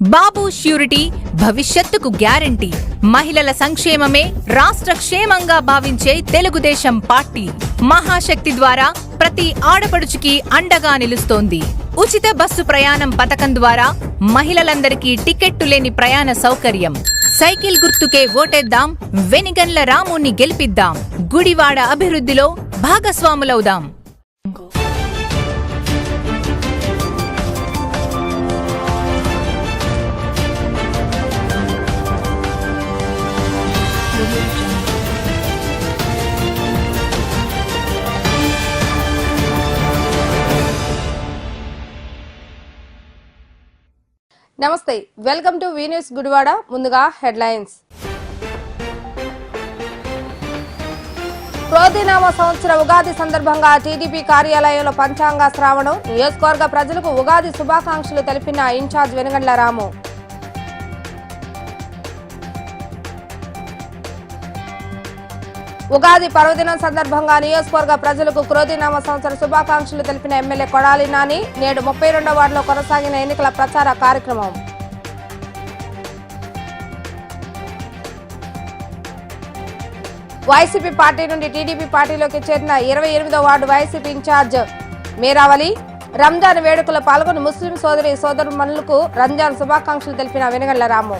బాబు surety భవిష్యత్తుకు guarantee. మహిళల సంక్షేమమే రాష్ట్ర క్షేమంగా భావించే తెలుగుదేశం పార్టీ మహాశక్తి ద్వారా ప్రతి ఆడపడుచుకి అండగా నిలుస్తోంది. ఉచిత బస్సు ప్రయాణం పథకం ద్వారా మహిళలందరికీ టికెట్టు లేని ప్రయాణ సౌకర్యం. సైకిల్ గుర్తుకే ఓటేద్దాం, వెనిగండ్ల రాముని గెలిపిద్దాం, గుడివాడ అభివృద్ధిలో భాగస్వాములవుదాం. నమస్తే, welcome to V news Gudivada. ముందుగా హెడ్లైన్స్. క్రోధినామ సంవత్సర ఉగాది సందర్భంగా టీడీపీ కార్యాలయంలో పంచాంగ శ్రావణం. నియోజకవర్గ ప్రజలకు ఉగాది శుభాకాంక్షలు తెలిపిన ఇన్ఛార్జ్ వెనుగండ్ల రాము. ఉగాది పర్వదినం సందర్భంగా నియోజకవర్గ ప్రజలకు క్రోధినామ సంవత్సర శుభాకాంక్షలు తెలిపిన ఎమ్మెల్యే కొడాలి నాని. నేడు 32వ వార్డులో కొనసాగిన ఎన్నికల ప్రచార కార్యక్రమం. వైసీపీ పార్టీ నుండి టీడీపీ పార్టీలోకి చేరిన 28వ వార్డు వైసీపీ ఇన్ఛార్జ్ మేరావలి. రంజాన్ వేడుకలో పాల్గొని ముస్లిం సోదరి సోదరుమణులకు రంజాన్ శుభాకాంక్షలు తెలిపిన వెనుగండ్ల రాము.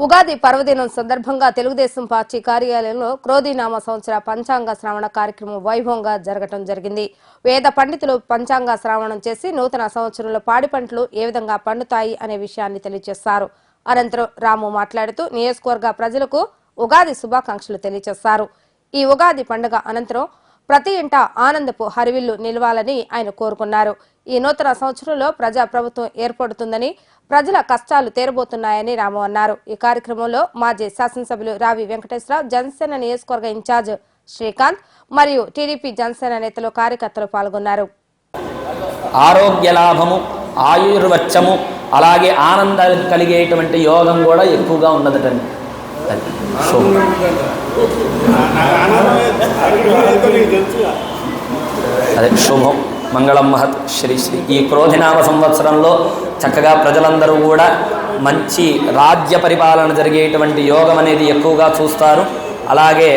ఉగాది పర్వదినం సందర్భంగా తెలుగుదేశం పార్టీ కార్యాలయంలో క్రోధినామ సంవత్సర పంచాంగ శ్రావణ కార్యక్రమం వైభవంగా జరగటం జరిగింది. వేద పండితులు పంచాంగ శ్రావణం చేసి నూతన సంవత్సరంలో పాడి పంటలు ఏ విధంగా పండుతాయి అనే విషయాన్ని తెలియజేశారు. అనంతరం రాము మాట్లాడుతూ నియోజకవర్గ ప్రజలకు ఉగాది శుభాకాంక్షలు తెలియజేశారు. ఈ ఉగాది పండుగ అనంతరం ప్రతి ఇంట ఆనందపు హరివిల్లు నిలవాలని ఆయన కోరుకున్నారు. ఈ నూతన సంవత్సరంలో ప్రజా ప్రభుత్వం ఏర్పడుతుందని, ప్రజల కష్టాలు తీరబోతున్నాయని రాము అన్నారు. ఈ కార్యక్రమంలో మాజీ శాసనసభ్యులు రావి వెంకటేశ్వరరావు, జనసేన నియోజకవర్గ ఇన్ఛార్జ్ శ్రీకాంత్ మరియు టీడీపీ జనసేన నేతలు కార్యకర్తలు పాల్గొన్నారు. ఆరోగ్య లాభము, ఆయుర్వచ్చము, అలాగే ఆనందం కలిగేటువంటి యోగం కూడా ఎక్కువగా ఉన్నదటండి. అదే శుభం, మంగళం, మహత్, శ్రీ శ్రీ. ఈ క్రోధినామ సంవత్సరంలో చక్కగా ప్రజలందరూ కూడా మంచి రాజ్య పరిపాలన జరిగేటువంటి యోగం అనేది ఎక్కువగా చూస్తారు. అలాగే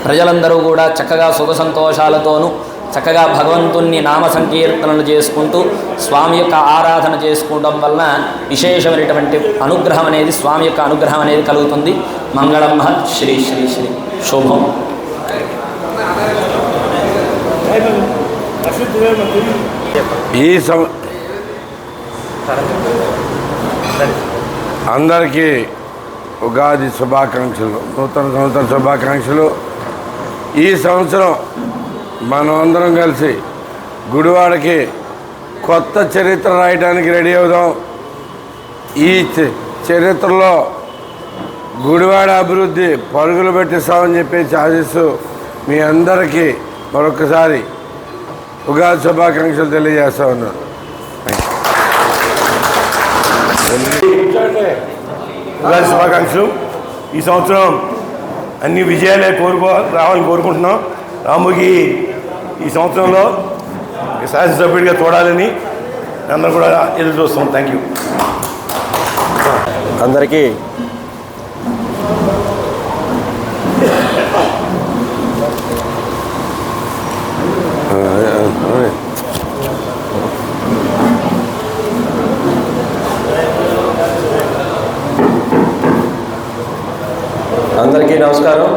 ప్రజలందరూ కూడా చక్కగా సుఖ సంతోషాలతోనూ చక్కగా భగవంతుణ్ణి నామ సంకీర్తనలు చేసుకుంటూ స్వామి యొక్క ఆరాధన చేసుకోవడం వలన విశేషమైనటువంటి అనుగ్రహం అనేది, స్వామి యొక్క అనుగ్రహం అనేది కలుగుతుంది. మంగళం, మహత్, శ్రీ శ్రీ శ్రీ. శుభం. అందరికీ ఉగాది శుభాకాంక్షలు, నూతన సంవత్సర శుభాకాంక్షలు. ఈ సంవత్సరం మనం అందరం కలిసి గుడివాడకి కొత్త చరిత్ర రాయడానికి రెడీ అవుదాం. ఈ చరిత్రలో గుడివాడ అభివృద్ధి పరుగులు పెట్టిస్తామని చెప్పి ఆశిస్తూ మీ అందరికీ మరొకసారి ఉగాది శుభాకాంక్షలు తెలియజేస్తా ఉన్నాను. ఉగాది శుభాకాంక్షలు. ఈ సంవత్సరం అన్ని విజయాలే రావాలని కోరుకుంటున్నాం. రాముకి ఈ సంవత్సరంలో శాసనసభ్యుడిగా చూడాలని అందరూ కూడా ఎదురు చూస్తాం. Thank you. అందరికీ నమస్కారం.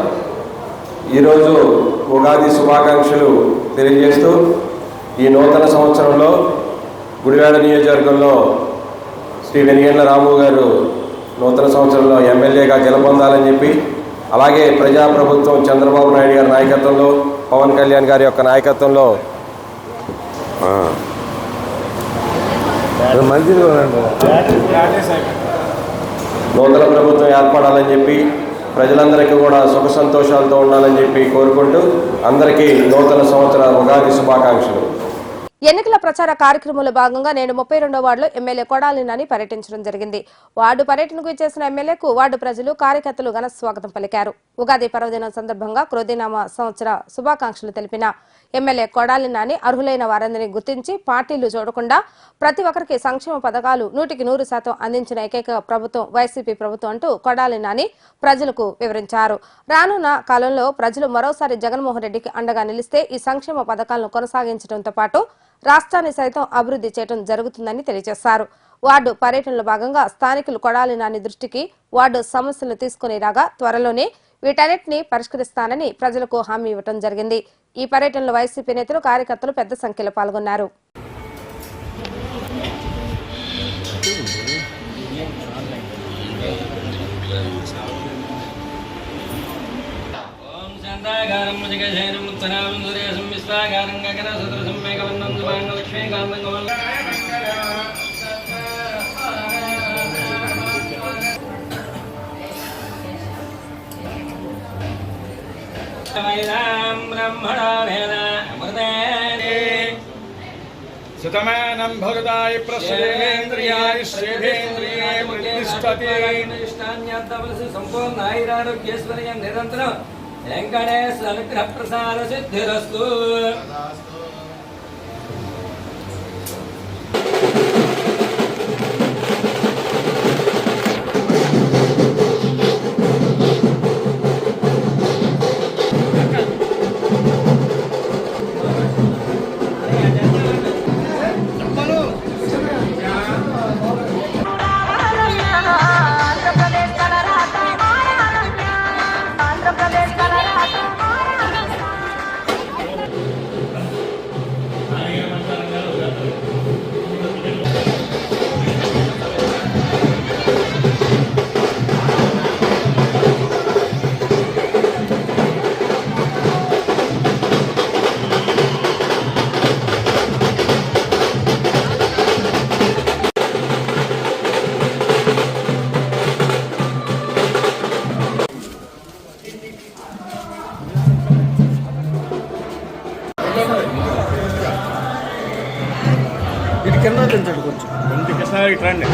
ఈరోజు ఉగాది శుభాకాంక్షలు తెలియజేస్తూ ఈ నూతన సంవత్సరంలో గుడివాడ నియోజకవర్గంలో శ్రీ వెనిగండ్ల రాము గారు నూతన సంవత్సరంలో ఎమ్మెల్యేగా గెలుపొందాలని చెప్పి, అలాగే ప్రజాప్రభుత్వం చంద్రబాబు నాయుడు గారి నాయకత్వంలో, పవన్ కళ్యాణ్ గారి యొక్క నాయకత్వంలో నూతన ప్రభుత్వం ఏర్పడాలని చెప్పి, ప్రజలందరికీ కూడా సుఖ సంతోషాలతో ఉండాలని చెప్పి కోరుకుంటూ అందరికీ నూతన సంవత్సర ఉగాది శుభాకాంక్షలు. ఎన్నికల ప్రచార కార్యక్రమంలో భాగంగా నేడు 32వ వార్డులో ఎమ్మెల్యే కొడాలి నాని పర్యటించడం జరిగింది. వార్డు పర్యటనకు చేసిన ఎమ్మెల్యేకు వార్డు ప్రజలు, కార్యకర్తలు ఘన స్వాగతం పలికారు. ఉగాది పర్వదినం సందర్భంగా క్రోధినామ సంవత్సర శుభాకాంక్షలు తెలిపిన ఎమ్మెల్యే కొడాలి నాని అర్హులైన వారందరినీ గుర్తించి పార్టీలు చూడకుండా ప్రతి ఒక్కరికి సంక్షేమ పథకాలు 100% అందించిన ఏకైక ప్రభుత్వం వైసీపీ ప్రభుత్వం అంటూ కొడాలి నాని ప్రజలకు వివరించారు. రానున్న కాలంలో ప్రజలు మరోసారి జగన్మోహన్ రెడ్డికి అండగా నిలిస్తే ఈ సంక్షేమ పథకాలను కొనసాగించడంతో పాటు రాష్ట్రాన్ని సైతం అభివృద్ధి చేయడం జరుగుతుందని తెలియజేశారు. వార్డు పర్యటనలో భాగంగా స్థానికులు కొడాలి నాని దృష్టికి వార్డు సమస్యలను తీసుకుని రాగా త్వరలోనే వీటన్నిటిని పరిష్కరిస్తానని ప్రజలకు హామీ ఇవ్వడం జరిగింది. ఈ పర్యటనలో వైసీపీ నేతలు కార్యకర్తలు పెద్ద సంఖ్యలో పాల్గొన్నారు. सुतमानं भगदाय प्रसन्नेन्द्रियाय श्रेभेन्द्रियाय प्रतिष्ठते संपूर्णायुरारोग्यैश्वर्य निरंतर वेंकटेश अनुग्रह प्रसाद सिद्धिरस्तु. ఇటు కింద తెంచాడు కొంచెం ఇటు రండి.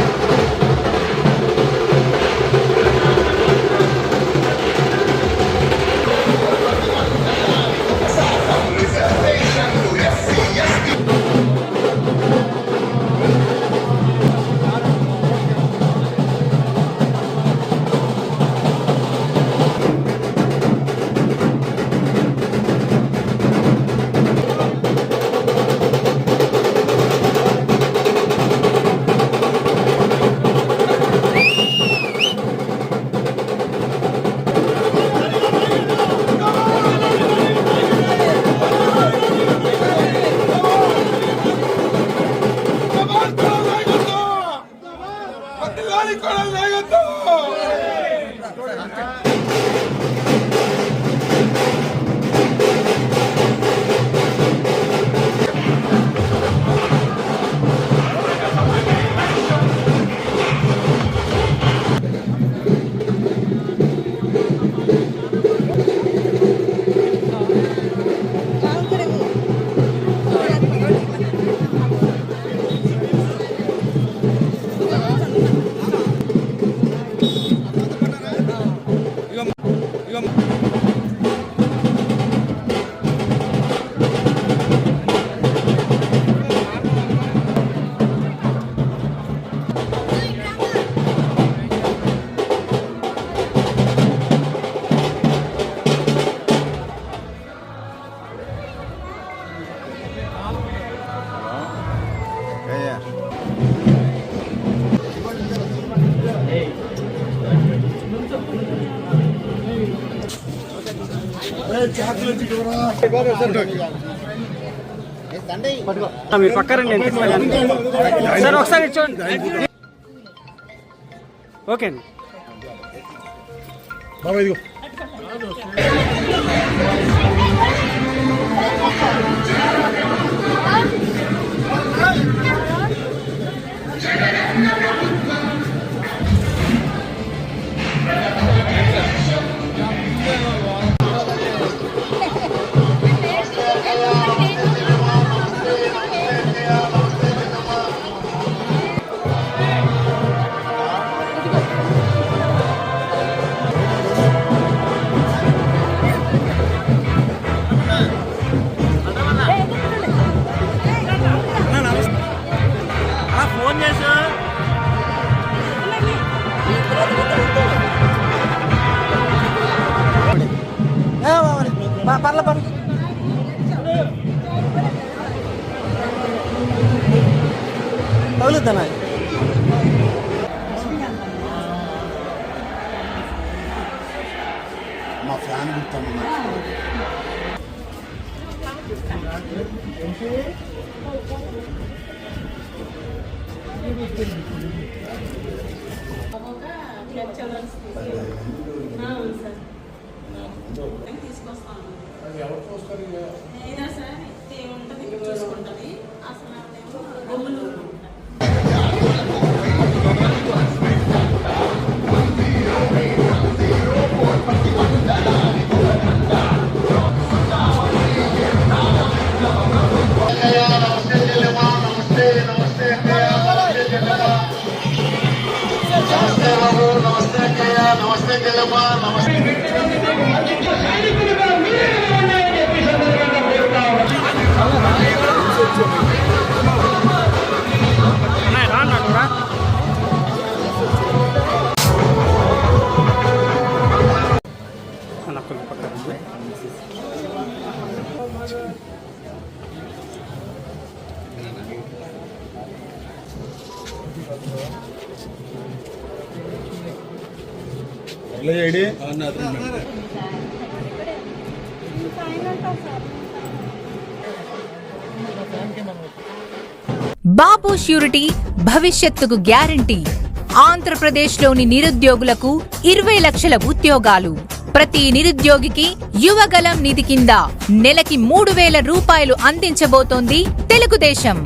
మీరు పక్కరండి సార్, ఒకసారి చూడండి. ఓకే అండి. బాబా ఇదిగో తగులుద్దనా మా ఫ్యాన్ గుర్తమ్మ బాబు ష్యూరిటీ భవిష్యత్తుకు గ్యారంటీ. ఆంధ్రప్రదేశ్లోని నిరుద్యోగులకు 20 లక్షల ఉద్యోగాలు. ప్రతి నిరుద్యోగికి యువగలం నిధి కింద నెలకి 3,000 రూపాయలు అందించబోతోంది తెలుగుదేశం.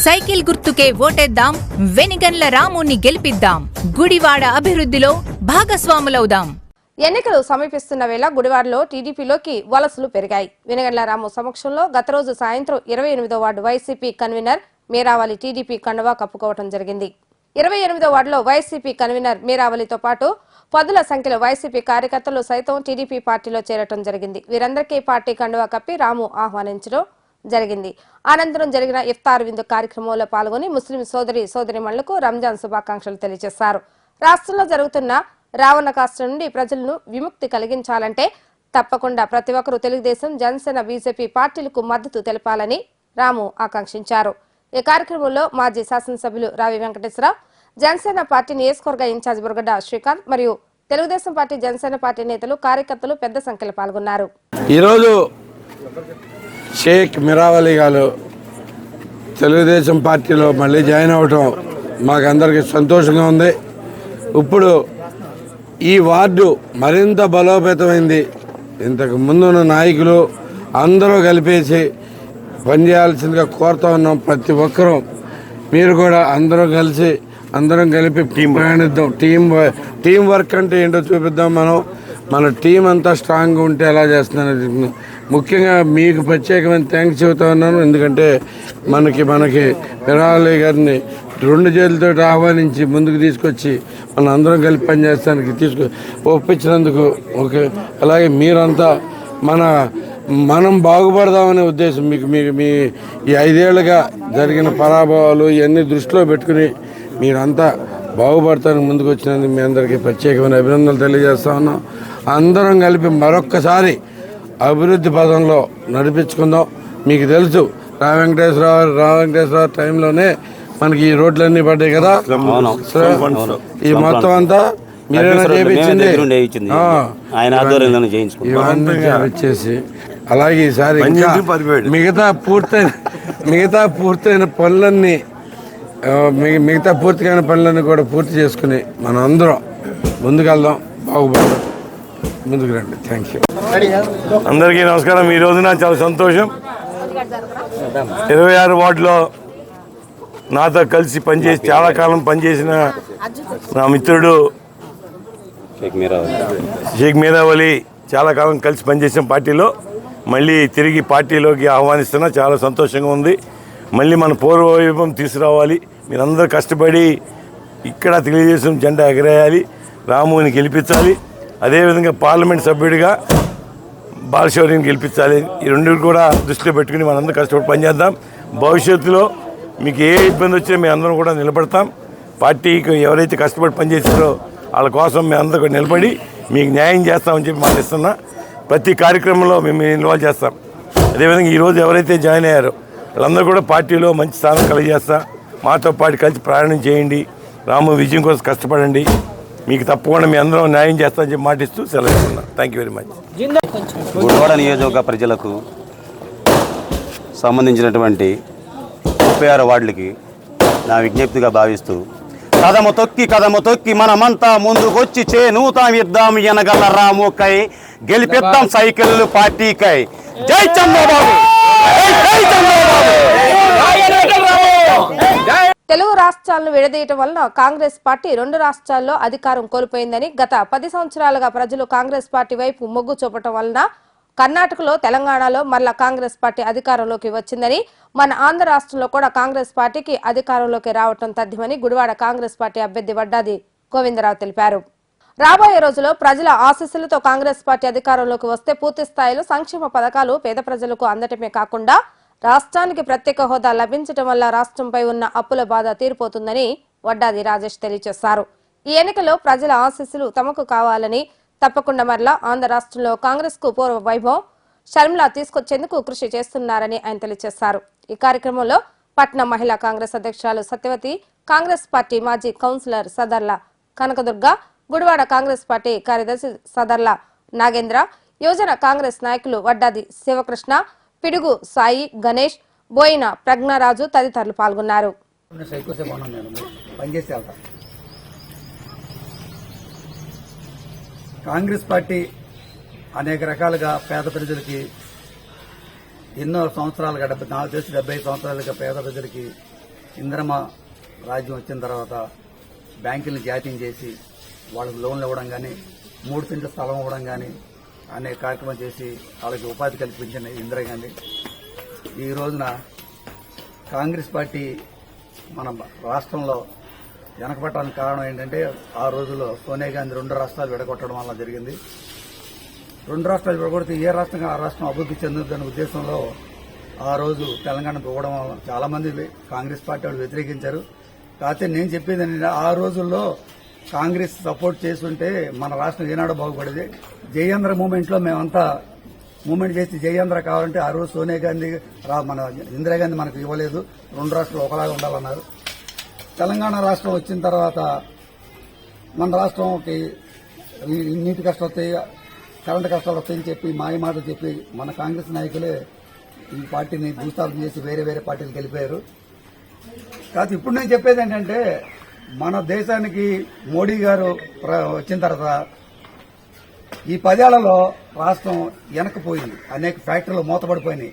సైకిల్ గుర్తుకే ఓటేద్దాం, వెనిగండ్ల రాముని గెలిపిద్దాం, గుడివాడ అభివృద్ధిలో భాగస్వాములవుదాం. ఎన్నికలు సమీపిస్తున్న వేళ గుడివాడలో టీడీపీలోకి వలసలు పెరిగాయి. వెనిగండ్ల రాము సమక్షంలో గత రోజు సాయంత్రం 28వ ward YCP convener Meeravali TDP కండువా కప్పుకోవడం జరిగింది. 28వ వార్డులో వైసీపీ కన్వీనర్ మీరావళితో పాటు పదుల సంఖ్యలో వైసీపీ కార్యకర్తలు సైతం టీడీపీ పార్టీలో చేరటం జరిగింది. వీరందరికీ పార్టీ కండువా కప్పి రాము ఆహ్వానించడం జరిగింది. అనంతరం జరిగిన ఇఫ్తార్ విందు కార్యక్రమంలో పాల్గొని ముస్లిం సోదరిమణులకు రంజాన్ శుభాకాంక్షలు తెలియజేశారు. రాష్ట్రంలో జరుగుతున్న రావణ కాష్ట నుండి ప్రజలను విముక్తి కలిగించాలంటే తప్పకుండా ప్రతి ఒక్కరూ తెలుగుదేశం, జనసేన, బీజేపీ పార్టీలకు మద్దతు తెలపాలని రాము ఆకాంక్షించారు. ఈ కార్యక్రమంలో మాజీ శాసనసభ్యులు రావి వెంకటేశ్వరరావు, జనసేన పార్టీ నియోజకవర్గ ఇన్ఛార్జ్ బుర్గడ్డ శ్రీకాంత్ మరియు తెలుగుదేశం పార్టీ, జనసేన పార్టీ నేతలు, కార్యకర్తలు పెద్ద సంఖ్యలో పాల్గొన్నారు. ఈరోజు షేక్ మీరావళి గారు తెలుగుదేశం పార్టీలో మళ్ళీ జాయిన్ అవ్వటం మాకందరికీ సంతోషంగా ఉంది. ఇప్పుడు ఈ వార్డు మరింత బలోపేతమైంది. ఇంతకు ముందున్న నాయకులు అందరూ కలిపేసి పనిచేయాల్సిందిగా కోరుతా ఉన్నాం. ప్రతి ఒక్కరూ మీరు కూడా అందరం కలిపి ప్రయాణిద్దాం. టీం వర్క్ అంటే ఏంటో చూపిద్దాం. మన టీం అంతా స్ట్రాంగ్గా ఉంటే ఎలా చేస్తున్నాను. ముఖ్యంగా మీకు ప్రత్యేకమైన థ్యాంక్స్ చెబుతా ఉన్నాను. ఎందుకంటే మనకి మీరావళి గారిని 2 చేతులతో ఆహ్వానించి ముందుకు తీసుకొచ్చి మనం అందరం కలిపి పనిచేస్తానికి ఒప్పించినందుకు ఓకే. అలాగే మీరంతా మనం బాగుపడదామనే ఉద్దేశం మీ ఈ 5 ఏళ్ళుగా జరిగిన పరాభవాలు ఇవన్నీ దృష్టిలో పెట్టుకుని మీరంతా బాగుపడతానికి ముందుకు వచ్చినందుకు మీ అందరికీ ప్రత్యేకమైన అభినందనలు తెలియజేస్తా ఉన్నాం. అందరం కలిపి మరొక్కసారి అభివృద్ధి పదంలో నడిపించుకుందాం. మీకు తెలుసు రావ వెంకటేశ్వరరావు టైంలోనే మనకి ఈ రోడ్లన్నీ పడ్డాయి కదా. ఈ మొత్తం అంతా మీరేనా చేయించింది, ఇచ్చేసి అలాగే ఈసారి మిగతా పూర్తయిన పనులన్నీ పూర్తి కాని పనులన్నీ కూడా పూర్తి చేసుకుని మనం అందరం ముందుకెళ్దాం, బాగుపడదాం. ముందుకు రండి. Thank you. అందరికీ నమస్కారం. ఈ రోజున చాలా సంతోషం. 26 వార్డులో నాతో కలిసి పనిచేసి చాలా కాలం పనిచేసిన నా మిత్రుడు షేక్ మీరావళి చాలా కాలం కలిసి పనిచేసిన పార్టీలో మళ్ళీ తిరిగి పార్టీలోకి ఆహ్వానిస్తున్నా. చాలా సంతోషంగా ఉంది. మళ్ళీ మన పూర్వవైభవం తీసుకురావాలి. మీరందరూ కష్టపడి ఇక్కడ తెలుగుదేశం జెండా ఎగరేయాలి, రాముని గెలిపించాలి. అదేవిధంగా పార్లమెంట్ సభ్యుడిగా బాలశౌర్యం గెలిపించాలి. ఈ 2 కూడా దృష్టిలో పెట్టుకుని మనందరం కష్టపడి పనిచేద్దాం. భవిష్యత్తులో మీకు ఏ ఇబ్బంది వచ్చినా మేము అందరం కూడా నిలబడతాం. పార్టీకి ఎవరైతే కష్టపడి పనిచేస్తారో వాళ్ళ కోసం మేము అందరూ కూడా నిలబడి మీకు న్యాయం చేస్తామని చెప్పి మాటిస్తున్నా. ప్రతి కార్యక్రమంలో మేము ఇన్వాల్వ్ చేస్తాం. అదేవిధంగా ఈరోజు ఎవరైతే జాయిన్ అయ్యారో వీళ్ళందరూ కూడా పార్టీలో మంచి స్థానం కలిగజేస్తా మాతో పాటు కలిసి ప్రయాణం చేయండి. రాము విజయం కోసం కష్టపడండి. మీకు తప్పకుండా మీ అందరం న్యాయం చేస్తామని చెప్పి మాటిస్తూ సెలవు ఇస్తున్నాను. Thank you very much. Gudivada నియోజకవర్గ ప్రజలకు సంబంధించినటువంటి 36 వార్డులకి నా విజ్ఞప్తిగా భావిస్తూ కదము తొక్కి మనమంతా ముందుకొచ్చి చేనూతామిద్దాం ఎనగల రాముకై గెలిపిద్దాం సైకిల్ పార్టీకై. జై చంద్రబాబు, జై చంద్రబాబు. తెలుగు రాష్ట్రాలను విడదీయటం వలన కాంగ్రెస్ పార్టీ 2 రాష్ట్రాల్లో అధికారం కోల్పోయిందని, గత 10 సంవత్సరాలుగా ప్రజలు కాంగ్రెస్ పార్టీ వైపు మొగ్గు చూపటం వలన కర్ణాటకలో, తెలంగాణలో మరలా కాంగ్రెస్ పార్టీ అధికారంలోకి వచ్చిందని, మన ఆంధ్ర రాష్ట్రంలో కూడా కాంగ్రెస్ పార్టీకి అధికారంలోకి రావటం తథ్యమని గుడివాడ కాంగ్రెస్ పార్టీ అభ్యర్థి వడ్డాది గోవిందరావు తెలిపారు. రాబోయే రోజుల్లో ప్రజల ఆశీస్సులతో కాంగ్రెస్ పార్టీ అధికారంలోకి వస్తే పూర్తి స్థాయిలో సంక్షేమ పథకాలు పేద ప్రజలకు అందటమే కాకుండా రాష్ట్రానికి ప్రత్యేక హోదా లభించడం వల్ల రాష్ట్రంపై ఉన్న అప్పుల బాధ తీరిపోతుందని వడ్డాది రాజేష్ తెలియజేశారు. ఈ ఎన్నికల్లో ప్రజల ఆశీస్సులు తమకు కావాలని, తప్పకుండా మరలా ఆంధ్ర రాష్ట్రంలో కాంగ్రెస్ కు పూర్వ వైభవం షర్మిల తీసుకొచ్చేందుకు కృషి చేస్తున్నారని ఆయన తెలియజేశారు. ఈ కార్యక్రమంలో పట్నం మహిళా కాంగ్రెస్ అధ్యక్షురాలు సత్యవతి, కాంగ్రెస్ పార్టీ మాజీ కౌన్సిలర్ సదర్ల కనకదుర్గ, గుడివాడ కాంగ్రెస్ పార్టీ కార్యదర్శి సదర్ల నాగేంద్ర, యువజన కాంగ్రెస్ నాయకులు వడ్డాది శివకృష్ణ, పిడుగు సాయి, గణేష్, బోయిన ప్రజ్ఞారాజు తదితరులు పాల్గొన్నారు. కాంగ్రెస్ పార్టీ అనేక రకాలుగా పేద ప్రజలకి ఎన్నో సంవత్సరాలుగా 75 సంవత్సరాలుగా పేద ప్రజలకి ఇంద్రమ రాజ్యం వచ్చిన తర్వాత బ్యాంకులను జాతీయం చేసి వాళ్ళకి లోన్లు ఇవ్వడం కానీ, 3 సెంట్ల స్థలం ఇవ్వడం కానీ అనే కార్యక్రమం చేసి వాళ్ళకి ఉపాధి కల్పించిన ఇందిరాగాంధీ ఈ రోజున కాంగ్రెస్ పార్టీ మన రాష్ట్రంలో వెనకబట్టడానికి కారణం ఏంటంటే, ఆ రోజుల్లో సోనియా గాంధీ 2 రాష్ట్రాలు విడగొట్టడం వల్ల జరిగింది. 2 రాష్ట్రాలు విడగొడితే ఏ రాష్ట్రంగా ఆ రాష్ట్రం అభివృద్ధి చెందుతుందనే ఉద్దేశంలో ఆ రోజు తెలంగాణకు ఇవ్వడం వల్ల చాలా మంది కాంగ్రెస్ పార్టీ వాళ్ళు వ్యతిరేకించారు. కాకపోతే నేను చెప్పేది ఏంటంటే, ఆ రోజుల్లో కాంగ్రెస్ సపోర్ట్ చేస్తుంటే మన రాష్ట్రం ఏనాడో బాగుపడేది. జయాంధ్ర మూవ్మెంట్ లో మేమంతా మూవ్మెంట్ చేసి జయాంధ్ర కావాలంటే ఆ రోజు సోనియా గాంధీ మన ఇందిరాగాంధీ మనకు ఇవ్వలేదు, 2 రాష్ట్రాలు ఒకలాగా ఉండాలన్నారు. తెలంగాణ రాష్ట్రం వచ్చిన తర్వాత మన రాష్ట్రంకి నీటి కష్టాలు వస్తాయి, కరెంటు కష్టాలు వస్తాయని చెప్పి మాయమాటలు చెప్పి మన కాంగ్రెస్ నాయకులే ఈ పార్టీని భూస్థాపన చేసి వేరే వేరే పార్టీలకు వెళ్ళిపోయారు. కాదు ఇప్పుడు నేను చెప్పేది ఏంటంటే, మన దేశానికి మోడీ గారు వచ్చిన తర్వాత ఈ 10 ఏళ్లలో రాష్ట్రం వెనకపోయింది. అనేక ఫ్యాక్టరీలు మూతపడిపోయినాయి.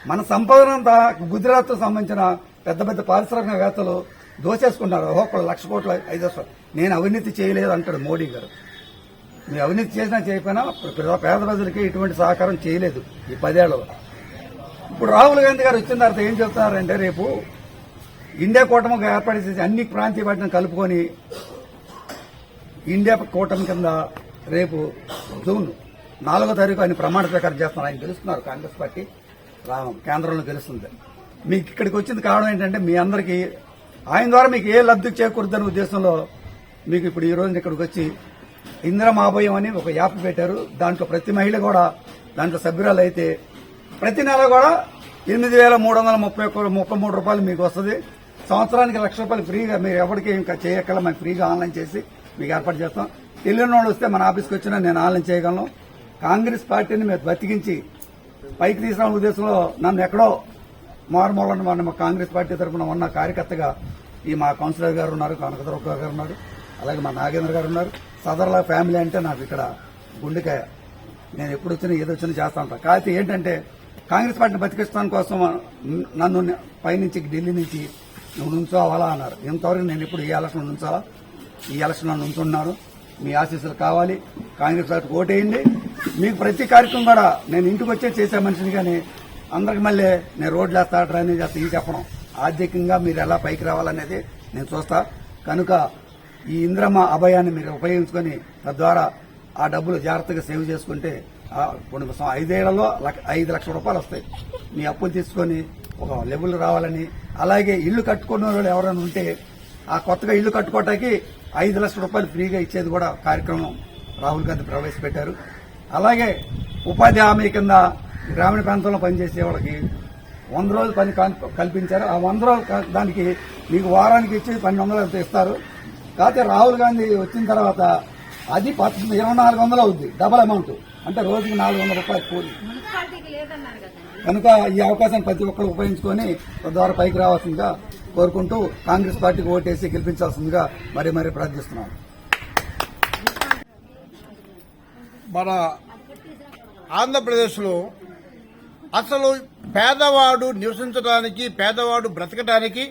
మన సంపదనంతా గుజరాత్ సంబంధించిన పెద్ద పెద్ద పారిశ్రామికవేత్తలు దోచేసుకున్నారు. ఒక్కొక్కరు 1,00,000 కోట్ల 5 లక్షలు. నేను అవినీతి చేయలేదు అంటాడు మోడీ గారు. మీరు అవినీతి చేసినా చేయకపోయినా పేద ప్రజలకి ఇటువంటి సహకారం చేయలేదు ఈ 10 ఏళ్లలో. ఇప్పుడు రాహుల్ గాంధీ గారు వచ్చిన తర్వాత ఏం చెప్తున్నారంటే, రేపు ఇండియా కూటమిగా ఏర్పాటు చేసి అన్ని ప్రాంతీయ పార్టీలను కలుపుకొని ఇండియా కూటమి కింద రేపు జూన్ 4వ తారీఖు ఆయన ప్రమాణ స్వీకారం చేస్తున్నారు. ఆయన గెలుస్తున్నారు, కాంగ్రెస్ పార్టీ కేంద్రంలో గెలుస్తుంది. మీకు ఇక్కడికి వచ్చింది కారణం ఏంటంటే, మీ అందరికీ ఆయన ద్వారా మీకు ఏ లబ్ధి చేకూరుద్దనే ఉద్దేశంలో మీకు ఇప్పుడు ఈ రోజు ఇక్కడికి వచ్చి ఇందిరమాభయం అని ఒక యాప్ పెట్టారు. దాంట్లో ప్రతి మహిళ కూడా దాంట్లో సభ్యురాలు అయితే ప్రతి నెల కూడా 8,333 రూపాయలు మీకు వస్తుంది. సంవత్సరానికి 1,00,000 రూపాయలు ఫ్రీగా మీరు ఎవరికి ఇంకా చేయక్కల మేము ఫ్రీగా ఆన్లైన్ చేసి మీకు ఏర్పాటు చేస్తాం. తెలియని వాళ్ళు వస్తే మన ఆఫీస్కి వచ్చినా నేను ఆన్లైన్ చేయగలను. కాంగ్రెస్ పార్టీని మేము బతికించి పైకి తీసుకురావడం ఉద్దేశంలో నన్ను ఎక్కడో మారుమూలను మన కాంగ్రెస్ పార్టీ తరఫున ఉన్న కార్యకర్తగా ఈ మా కౌన్సిలర్ గారు ఉన్నారు, కనకదుర్గ గారు ఉన్నారు, అలాగే మా నాగేంద్ర గారు ఉన్నారు. సదర్ల ఫ్యామిలీ అంటే నాకు ఇక్కడ గుండెకాయ. నేను ఎప్పుడు వచ్చినా ఏదో వచ్చినా చేస్తా ఉంటాను. కాకపోతే ఏంటంటే, కాంగ్రెస్ పార్టీని బతికిస్తాను కోసం నన్ను పైనుంచి ఢిల్లీ నుంచి నువ్వు నుంచోవాలా అన్నారు. ఇంతవరకు నేను ఇప్పుడు ఈ ఎలక్షన్ నుంచాలా, ఈ ఎలక్షన్లో నుంచున్నాను. మీ ఆశీస్సులు కావాలి. కాంగ్రెస్ పార్టీకి ఓటేయండి. మీకు ప్రతి కార్యక్రమం కూడా నేను ఇంటికి వచ్చే చేసే మనిషిని, కానీ అందరికి మళ్ళీ నేను రోడ్లు వేస్తా, డ్రైనేజ్ చేస్తా ఇవి చెప్పడం. ఆర్థికంగా మీరు ఎలా పైకి రావాలనేది నేను చూస్తా. కనుక ఈ ఇంద్రమ్మ అభయాన్ని మీరు ఉపయోగించుకొని తద్వారా ఆ డబ్బులు జాగ్రత్తగా సేవ్ చేసుకుంటే 5 ఏళ్లలో 5 లక్షల రూపాయలు వస్తాయి. మీ అప్పులు తీసుకొని ఒక లెవెల్ రావాలని, అలాగే ఇల్లు కట్టుకున్న వాళ్ళు ఎవరైనా ఉంటే ఆ కొత్తగా ఇల్లు కట్టుకోవటానికి 5 లక్షల రూపాయలు ఫ్రీగా ఇచ్చేది కూడా కార్యక్రమం రాహుల్ గాంధీ ప్రవేశపెట్టారు. అలాగే ఉపాధి హామీ కింద గ్రామీణ ప్రాంతంలో పనిచేసే వాళ్ళకి 100 రోజులు పని కల్పించారు. ఆ 100 రోజులు దానికి మీకు వారానికి ఇచ్చి 1200 ఇస్తారు. కాకపోతే రాహుల్ గాంధీ వచ్చిన తర్వాత అది 2400 అవుద్ది, డబల్ అమౌంట్, అంటే రోజుకి 400 రూపాయలు కూలి. కనుక ఈ అవకాశాన్ని ప్రతి ఒక్కరు ఉపయోగించుకొని తద్వారా పైకి రావాల్సిందిగా కోరుకుంటూ కాంగ్రెస్ పార్టీకి ఓటేసి గెలిపించాల్సిందిగా మరీ ప్రార్థిస్తున్నాం. మన ఆంధ్రప్రదేశ్లో అసలు పేదవాడు నివసించడానికి, పేదవాడు బ్రతకడానికి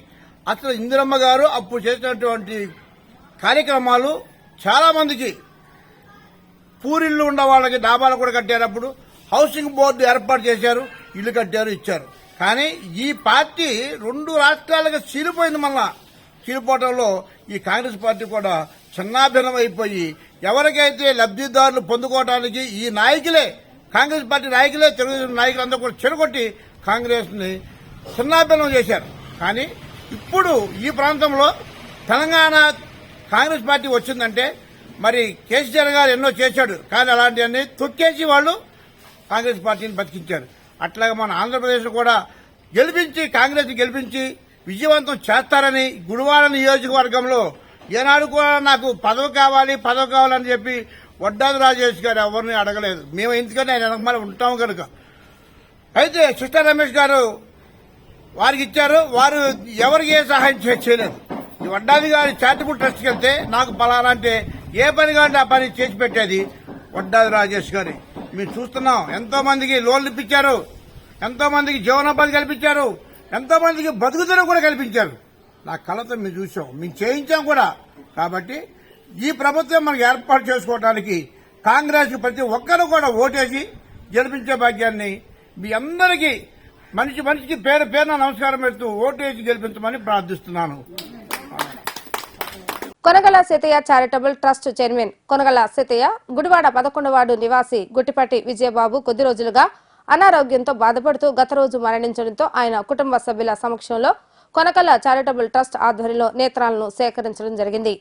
అసలు ఇందిరమ్మ గారు అప్పుడు చేసినటువంటి కార్యక్రమాలు చాలా మందికి, పూరిళ్ళు ఉన్న వాళ్ళకి డాబాలు కూడా కట్టారు. అప్పుడు హౌసింగ్ బోర్డు ఏర్పాటు చేశారు, ఇల్లు కట్టారు, ఇచ్చారు. కానీ ఈ పార్టీ 2 రాష్ట్రాలుగా చీలిపోయింది. మళ్ళా చీలిపోవడంలో ఈ కాంగ్రెస్ పార్టీ కూడా చిన్నాభిన్నం అయిపోయి ఎవరికైతే లబ్ధిదారులు పొందుకోవడానికి ఈ నాయకులే, కాంగ్రెస్ పార్టీ నాయకులే, తెలుగుదేశం నాయకులందరూ కూడా చెరగొట్టి కాంగ్రెస్ ని చిన్నాభిన్నం చేశారు. కానీ ఇప్పుడు ఈ ప్రాంతంలో తెలంగాణ కాంగ్రెస్ పార్టీ వచ్చిందంటే మరి కేసీఆర్ గారు ఎన్నో చేశాడు, కానీ అలాంటివన్నీ తొక్కేసి వాళ్ళు కాంగ్రెస్ పార్టీని బతికించారు. అట్లాగే మన ఆంధ్రప్రదేశ్ కూడా కాంగ్రెస్ గెలిపించి విజయవంతం చేస్తారని గుడివాడ నియోజకవర్గంలో ఏనాడు కూడా నాకు పదవి కావాలని చెప్పి వడ్డాది రాజేష్ గారు ఎవరిని అడగలేదు. మేము ఎందుకంటే ఆయన వెనకమాల ఉంటాము కనుక. అయితే సిస్టర్ రమేష్ గారు వారికి ఇచ్చారు, వారు ఎవరికి ఏ సహాయం చేయలేదు. ఈ వడ్డాది గారి చారిటబుల్ ట్రస్ట్కి వెళ్తే నాకు పలానా అంటే ఏ పని కావాలంటే ఆ పని చేసి పెట్టేది వడ్డాది రాజేష్ గారి. మేము చూస్తున్నాం, ఎంతో మందికి లోన్లు ఇప్పించారు, ఎంతో మందికి జీవనోపాధి కల్పించారు, ఎంతో మందికి బతుకుదల కూడా కల్పించారు. నా కళతో మేము చూసాం, మేము చేయించాం కూడా. కాబట్టి ఈ ప్రభుత్వం మనకు ఏర్పాటు చేసుకోవడానికి కాంగ్రెస్ ప్రతి ఒక్కరూ కూడా ఓటేసి గెలిపించే భాగ్యాన్ని మీ అందరికీ మనిషికి పేరున నమస్కారం పెడుతూ ఓటేసి గెలిపించమని ప్రార్థిస్తున్నాను. Konagala Seetayya charitable trust chairman Konagala Seetayya, Gudivada 11వ వార్డు నివాసి గుట్టిపాటి విజయబాబు కొద్ది రోజులుగా అనారోగ్యంతో బాధపడుతూ గత రోజు మరణించడంతో ఆయన కుటుంబ సభ్యుల సమక్షంలో కొనగల చారిటబుల్ ట్రస్ట్ ఆధ్వర్యంలో నేత్రాలను సేకరించడం జరిగింది.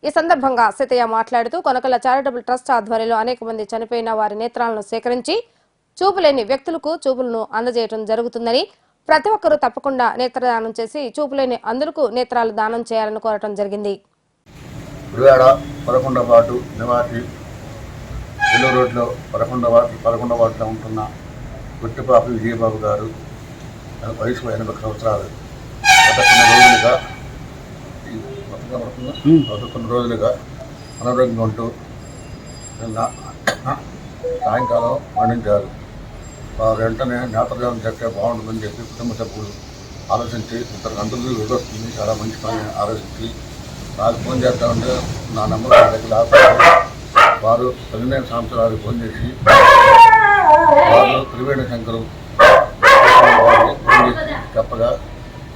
ఈ సందర్భంగా సీతయ్య మాట్లాడుతూ కొనగల చారిటబుల్ ట్రస్ట్ ఆధ్వర్యంలో అనేక మంది చనిపోయిన వారి నేత్రాలను సేకరించి చూపులేని వ్యక్తులకు చూపులను అందజేయడం జరుగుతుందని, ప్రతి ఒక్కరూ తప్పకుండా నేత్రదానం చేసి చూపులేని అందరికీ నేత్రాలు దానం చేయాలని కోరటం జరిగింది. గుడివాడ 11వ వార్డు నివాసి ఎల్లో రోడ్లో 11వ వార్డులో ఉంటున్న గుట్టిపాపి విజయబాబు గారు వయసు 80 సంవత్సరాలు. గత కొన్ని రోజులుగా అనారోగ్యంగా ఉంటూ సాయంకాలం మరణించారు. వెంటనే నేత్రదానం చేస్తే బాగుంటుందని చెప్పి కుటుంబ సభ్యులు ఆలోచించి అందరికీ వస్తుంది, చాలా మంచి పని ఆలోచించి నాకు ఫోన్ చేస్తామంటే నా నెంబర్ దగ్గర వారు 15 సంవత్సరాలు ఫోన్ చేసి వారు త్రివేణి శంకరు ఫోన్ చేసి చెప్పగా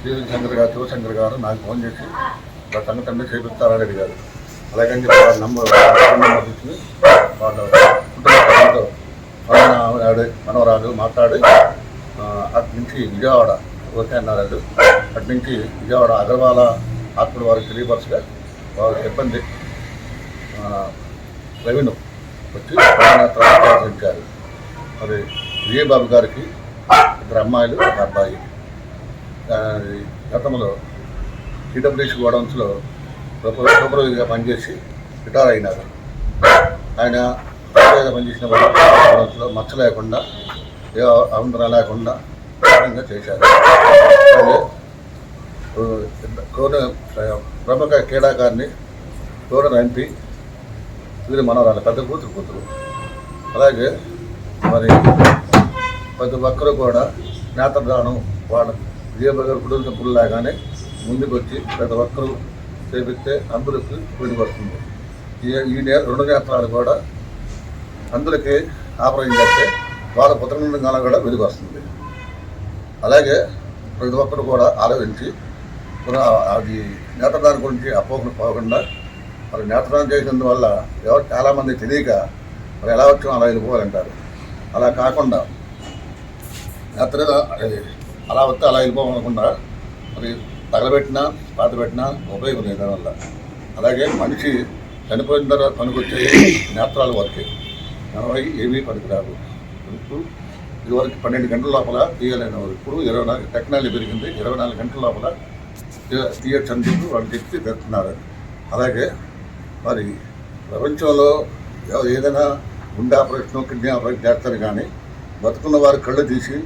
శివశంకర్ గారు నాకు ఫోన్ చేసి వాళ్ళ సంగతి చేపిస్తారని అడిగారు. అలాగని చెప్పి వాళ్ళ నెంబర్ తీసుకుని వాళ్ళ కుటుంబ మనవరాలు మాట్లాడి అటు నుంచి విజయవాడ ఓకే అన్నారు. అటు నుంచి విజయవాడ అగర్వాల హాస్పిటల్ వారికి తెలియపరచగా వారి సిబ్బంది రెవెన్యూ వచ్చి ప్రారంభించారు. మరి విజయబాబు గారికి 2 అమ్మాయిలు 1 అబ్బాయి. గతంలో టీడబ్ల్యూసీ గోడౌన్స్లో సూపర్వైజర్గా పనిచేసి రిటైర్ అయినారు. ఆయన సూపర్వైజర్గా పనిచేసిన గోడౌన్స్లో మచ్చ లేకుండా ఏ అవంతరం లేకుండా చేశారు. అలాగే ప్రముఖ క్రీడాకారిణి కోన ఎంపీ వీరి మనవరాలు పెద్ద కూతురు. అలాగే మరి ప్రతి ఒక్కరూ కూడా నేత్రదానం వాళ్ళ విజయబాబు కుటుంబ సభ్యుల్లాగానే ముందుకు వచ్చి ప్రతి ఒక్కరూ చేపిస్తే అందరికీ వెలుగు వస్తుంది. ఈ 2 నేత్రాలు కూడా అందరికీ ఆపరేషన్ చేస్తే వాళ్ళ పుత్రంగా కూడా వెలుగు వస్తుంది. అలాగే ప్రతి ఒక్కరు కూడా ఆలోచించి అది నేత్రదానం గురించి అపోహలు పోకుండా మరి నేత్రదానం చేసినందువల్ల చాలామంది తెలియక మరి ఎలా వచ్చామో అలా వెళ్ళిపోవాలంటారు. అలా కాకుండా అలా వస్తే అలా వెళ్ళిపోవాలనుకుండా మరి తగలబెట్టినా పాత పెట్టినా ఉపయోగం లేదు దానివల్ల. అలాగే మనిషి చనిపోయిన తర్వాత పనికొచ్చే నేత్రాలు వరకే 40 ఏమీ పనికిరాదు. ఇదివరకు 12 గంటల లోపల తీయాలనేవారు. ఇప్పుడు 24 టెక్నాలజీ పెరిగింది, 24 గంటల లోపల తీయచ్చు అని చెప్పి వాళ్ళు తెచ్చి పెడుతున్నారు. అలాగే మరి ప్రపంచంలో ఏదైనా గుండె ఆపరేషన్, కిడ్నీ ఆపరేషన్ చేస్తారు, కానీ బతుకున్న వారి కళ్ళు తీసి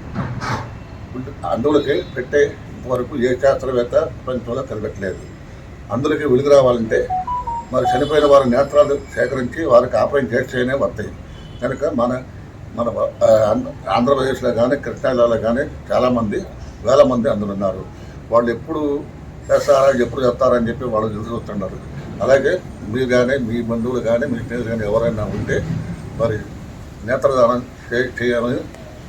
అందులోకి పెట్టే ఇంతవరకు ఏ శాస్త్రవేత్త ప్రపంచంలో కనిపెట్టలేదు. అందులోకి వెలుగు రావాలంటే మరి చనిపోయిన వారి నేత్రాలు సేకరించి వారికి ఆపరేషన్ చేస్తేనే వస్తాయి. కనుక మన ఆంధ్రప్రదేశ్లో కానీ కృష్ణాలో కానీ చాలామంది వేల మంది అందులో ఉన్నారు. వాళ్ళు ఎప్పుడు చేస్తారా, ఎప్పుడు చేస్తారని చెప్పి వాళ్ళు చూస్తున్నారు. అలాగే మీరు కానీ, మీ బంధువులు కానీ, మీ స్నేహితులు కానీ ఎవరైనా ఉంటే మరి నేత్రదానం చేయాలని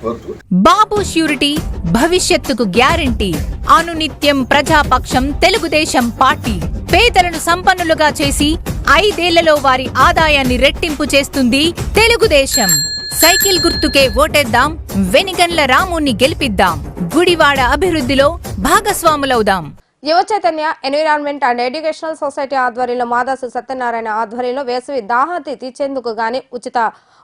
కోరుతూ. బాబు ష్యూరిటీ భవిష్యత్తుకు గ్యారంటీ. అనునిత్యం ప్రజాపక్షం తెలుగుదేశం పార్టీ. పేదలను సంపన్నులుగా చేసి 5 ఏళ్లలో వారి ఆదాయాన్ని రెట్టింపు చేస్తుంది తెలుగుదేశం. సైకిల్ గుర్తుకే ఓటేద్దాం, వెనిగండ్ల రాముని గెలిపిద్దాం, గుడివాడ అభివృద్ధిలో భాగస్వాములవుదాం. యువ Chaitanya environment and educational society ఆధ్వర్యంలో మాదాసు సత్యనారాయణ ఆధ్వర్యంలో వేసవి దాహార్తి తీర్చేందుకు గాని ఉచిత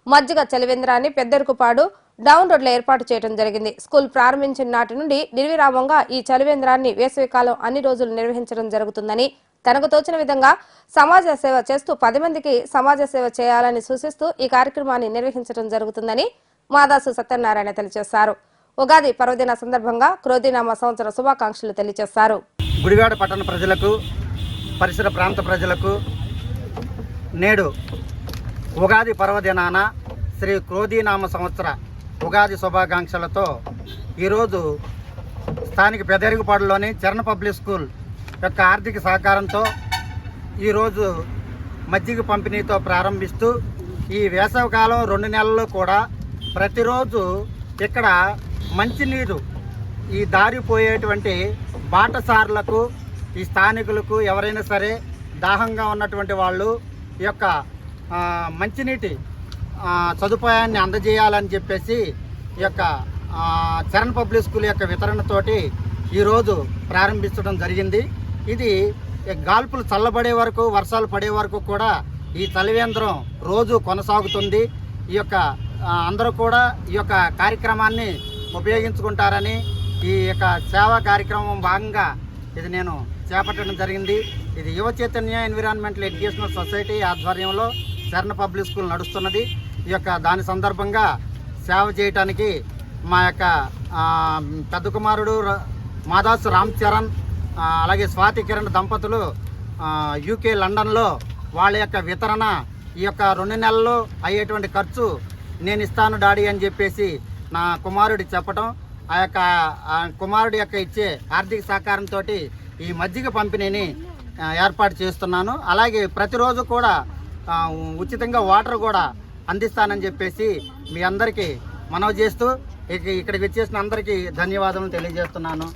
మజ్జిగ చలివేంద్రాన్ని పెద్దరుకుపాడు డౌన్ రోడ్లో ఏర్పాటు చేయడం జరిగింది. స్కూల్ ప్రారంభించిన నాటి నుండి నిర్విరామంగా ఈ చలివేంద్రాన్ని వేసవికాలం అన్ని రోజులు నిర్వహించడం జరుగుతుందని, తనకు తోచిన విధంగా సమాజ సేవ చేస్తూ 10 మందికి సమాజ సేవ చేయాలని సూచిస్తూ ఈ కార్యక్రమాన్ని నిర్వహించడం జరుగుతుందని మాదాసు సత్యనారాయణ తెలియజేశారు. ఉగాది పర్వదిన సందర్భంగా క్రోధినామ సంవత్సర శుభాకాంక్షలు తెలియజేశారు. గుడివాడ పట్టణ ప్రజలకు, పరిసర ప్రాంత ప్రజలకు నేడు ఉగాది పర్వదినాన శ్రీ క్రోధినామ సంవత్సర ఉగాది శుభాకాంక్షలతో ఈరోజు స్థానిక పెదరిగుపాడులోని చరణ్ పబ్లిక్ స్కూల్ యొక్క ఆర్థిక సహకారంతో ఈరోజు మజ్జిగ పంపిణీతో ప్రారంభిస్తూ ఈ వేసవికాలం 2 నెలల్లో కూడా ప్రతిరోజు ఇక్కడ మంచినీరు ఈ దారిపోయేటువంటి బాటసారులకు, ఈ స్థానికులకు ఎవరైనా సరే దాహంగా ఉన్నటువంటి వాళ్ళు ఈ యొక్క మంచినీటి సదుపాయాన్ని అందజేయాలని చెప్పేసి ఈ యొక్క చరణ్ పబ్లిక్ స్కూల్ యొక్క వితరణతోటి ఈరోజు ప్రారంభించడం జరిగింది. ఇది గాల్పులు చల్లబడే వరకు, వర్షాలు పడే వరకు కూడా ఈ చలివేంద్రం రోజు కొనసాగుతుంది. ఈ యొక్క అందరూ కూడా ఈ యొక్క కార్యక్రమాన్ని ఉపయోగించుకుంటారని, ఈ యొక్క సేవా కార్యక్రమం భాగంగా ఇది నేను చేపట్టడం జరిగింది. ఇది యువ చైతన్య ఎన్విరాన్మెంటల్ ఎడ్యుకేషనల్ సొసైటీ ఆధ్వర్యంలో చరణ్ పబ్లిక్ స్కూల్ నడుస్తున్నది. ఈ యొక్క దాని సందర్భంగా సేవ చేయటానికి మా యొక్క పెద్ద కుమారుడు మాదాసు రామ్ చరణ్, అలాగే స్వాతి కిరణ్ దంపతులు యూకే లండన్లో వాళ్ళ యొక్క వితరణ, ఈ యొక్క 2 నెలల్లో అయ్యేటువంటి ఖర్చు నేను ఇస్తాను డాడీ అని చెప్పేసి నా కుమారుడి చెప్పటం, ఆ యొక్క కుమారుడి యొక్క ఇచ్చే ఆర్థిక సహకారంతో ఈ మజ్జిగ పంపిణీని ఏర్పాటు చేస్తున్నాను. అలాగే ప్రతిరోజు కూడా ఉచితంగా వాటర్ కూడా అందిస్తానని చెప్పేసి మీ అందరికీ మనవి చేస్తూ ఇక్కడికి వచ్చేసిన అందరికీ ధన్యవాదాలు తెలియజేస్తున్నాను.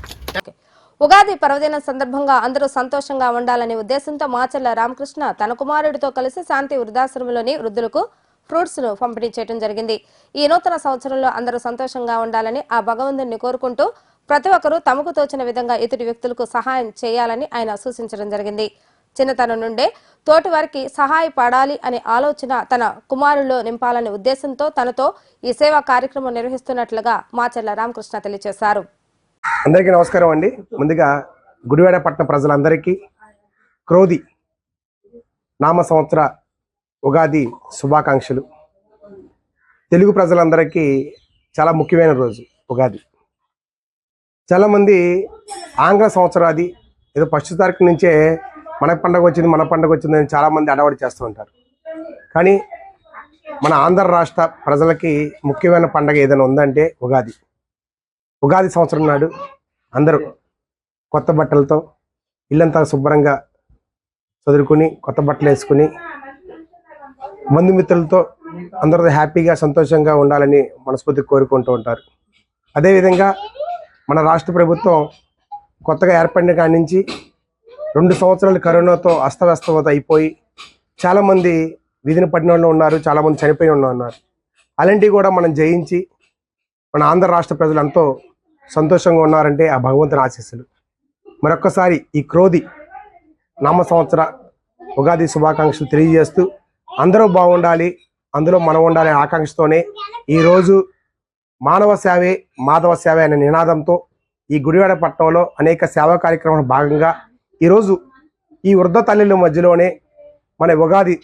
ఉగాది పర్వదినం సందర్భంగా అందరూ సంతోషంగా ఉండాలనే ఉద్దేశంతో మాచర్ల రామకృష్ణ తన కుమారుడితో కలిసి శాంతి వృద్ధాశ్రమంలోని వృద్ధులకు ఫ్రూట్స్ ను పంపిణీ చేయడం జరిగింది. ఈ నూతన సంవత్సరంలో అందరూ సంతోషంగా ఉండాలని ఆ భగవంతుని కోరుకుంటూ ప్రతి ఒక్కరూ తమకు తోచిన విధంగా ఇతడి వ్యక్తులకు సహాయం చేయాలని ఆయన సూచించడం జరిగింది. చిన్నతనం నుండే తోటి వారికి సహాయపడాలి అనే ఆలోచన తన కుమారుల్లో నింపాలనే ఉద్దేశంతో తనతో ఈ సేవా కార్యక్రమం నిర్వహిస్తున్నట్లుగా మాచర్ల రామకృష్ణ తెలియజేశారు. అందరికీ నమస్కారం అండి. ముందుగా గుడివాడ పట్టణ ప్రజలందరికీ క్రోధి నామ సంవత్సర ఉగాది శుభాకాంక్షలు. తెలుగు ప్రజలందరికీ చాలా ముఖ్యమైన రోజు ఉగాది. చాలామంది ఆంగ్ల సంవత్సరాది ఏదో 1వ తారీఖు నుంచే మన పండగ వచ్చిందని చాలామంది అడవాడి చేస్తూ ఉంటారు. కానీ మన ఆంధ్ర రాష్ట్ర ప్రజలకి ముఖ్యమైన పండగ ఏదైనా ఉందంటే ఉగాది. ఉగాది సంవత్సరం నాడు అందరూ కొత్త బట్టలతో ఇల్లంతా శుభ్రంగా చదువుకుని కొత్త బట్టలు వేసుకుని బంధుమిత్రులతో అందరితో హ్యాపీగా సంతోషంగా ఉండాలని మనస్ఫూర్తిగా కోరుకుంటూ ఉంటారు. అదేవిధంగా మన రాష్ట్ర ప్రభుత్వం కొత్తగా ఏర్పడిన కాడి నుంచి 2 సంవత్సరాలు కరోనాతో అస్తవ్యస్తం అయిపోయి చాలామంది విధిని పడిన వాళ్ళు ఉన్నారు, చాలామంది చనిపోయిన వాళ్ళు ఉన్నారు. అలాంటివి కూడా మనం జయించి మన ఆంధ్ర రాష్ట్ర ప్రజలు ఎంతో సంతోషంగా ఉన్నారంటే ఆ భగవంతుని ఆశీస్సులు. మరొక్కసారి ఈ క్రోధి నామ సంవత్సర ఉగాది శుభాకాంక్షలు తెలియజేస్తూ అందరూ బాగుండాలి, అందులో మనం ఉండాలనే ఆకాంక్షతోనే ఈరోజు మానవ సేవే మాధవ సేవే అనే నినాదంతో ఈ గుడివాడ పట్టణంలో అనేక సేవా కార్యక్రమాల భాగంగా ఈరోజు ఈ వృద్ధ తల్లుల మధ్యలోనే మన ఉగాది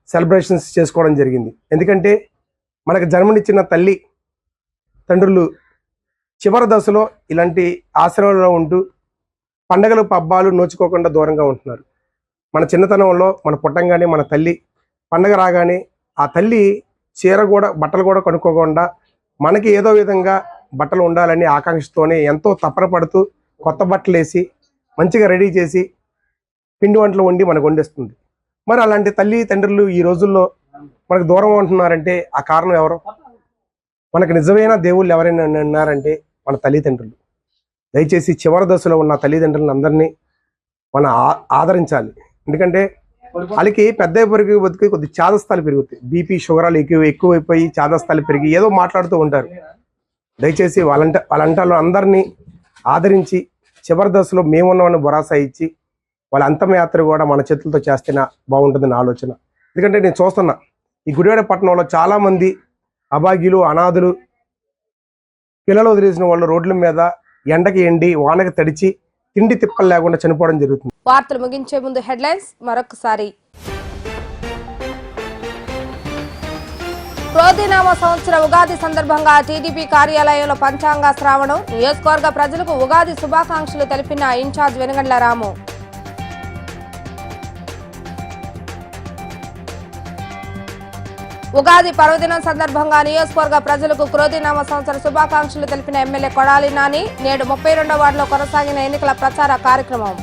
సెలబ్రేషన్స్ చేసుకోవడం జరిగింది. ఎందుకంటే మనకు జన్మనిచ్చిన తల్లి తండ్రులు చివరి దశలో ఇలాంటి ఆశ్రమంలో ఉంటూ పండగలు పబ్బాలు నోచుకోకుండా దూరంగా ఉంటున్నారు. మన చిన్నతనంలో మన పుట్టంగానే మన తల్లి పండగ రాగానే ఆ తల్లి చీర కూడా బట్టలు కూడా కొనుక్కోకుండా మనకి ఏదో విధంగా బట్టలు ఉండాలని ఆకాంక్షతోనే ఎంతో తపన పడుతూ కొత్త బట్టలు వేసి మంచిగా రెడీ చేసి పిండి వంటలు వండి మనకు వండిస్తుంది. మరి అలాంటి తల్లి తండ్రులు ఈ రోజుల్లో మనకు దూరం ఉంటున్నారంటే ఆ కారణం ఎవరు? మనకు నిజమైన దేవుళ్ళు ఎవరైనా ఉన్నారంటే మన తల్లిదండ్రులు. దయచేసి చివరి దశలో ఉన్న తల్లిదండ్రులను అందరినీ మనం ఆదరించాలి. ఎందుకంటే వాళ్ళకి పెద్ద పెరిగి బతికి కొద్ది చాదస్తాలు పెరుగుతాయి. బీపీ షుగరాలు ఎక్కువైపోయి చాదస్తాలు పెరిగి ఏదో మాట్లాడుతూ ఉంటారు. దయచేసి వాళ్ళంటాలో అందరినీ ఆదరించి చివరి దశలో మేమున్నామని భరోసా ఇచ్చి వాళ్ళ అంతమయాత్ర కూడా మన చేతులతో చేస్తేనే బాగుంటుంది నా ఆలోచన. ఎందుకంటే నేను చూస్తున్నా ఈ గుడివాడ పట్టణంలో చాలామంది అభాగ్యులు అనాథులు పిల్లలు వదిలేసిన వాళ్ళు రోడ్ల మీద ఎండకి ఎండి వానకి తడిచి తిండి తిప్పలు లేకుండా చనిపోవడం జరుగుతుంది. వార్తలు ముగించే ముందు హెడ్లైన్స్ మరొకసారి. క్రోధినామ సంవత్సర ఉగాది సందర్భంగా టీడీపీ కార్యాలయంలో పంచాంగ శ్రావణం. నియోజకవర్గ ప్రజలకు ఉగాది శుభాకాంక్షలు తెలిపిన ఇన్ఛార్జ్ వెనుగండ్ల రాము. ఉగాది పర్వదినం సందర్భంగా నియోజకవర్గ ప్రజలకు క్రోధినామ సంవత్సర శుభాకాంక్షలు తెలిపిన ఎమ్మెల్యే కొడాలి నాని. నేడు 32వ వార్డులో కొనసాగిన ఎన్నికల ప్రచార కార్యక్రమం.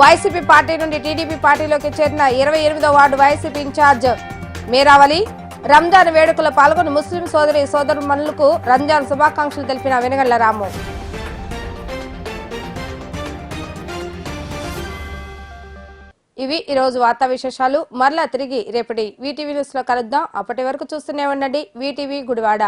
వైసీపీ పార్టీ నుండి టీడీపీ పార్టీలోకి చేరిన 28వ వార్డు వైసీపీ ఇన్ఛార్జ్ మేరావలి. రంజాన్ వేడుకలో పాల్గొని ముస్లిం సోదరుమణులకు రంజాన్ శుభాకాంక్షలు తెలిపిన వెనుగండ్ల రాము. ఇవి ఈరోజు వార్తా విశేషాలు. మరలా తిరిగి రేపటి వీటీవీ న్యూస్ లో కలుద్దాం. అప్పటి వరకు చూస్తూనే ఉండండి వీటీవీ గుడివాడ.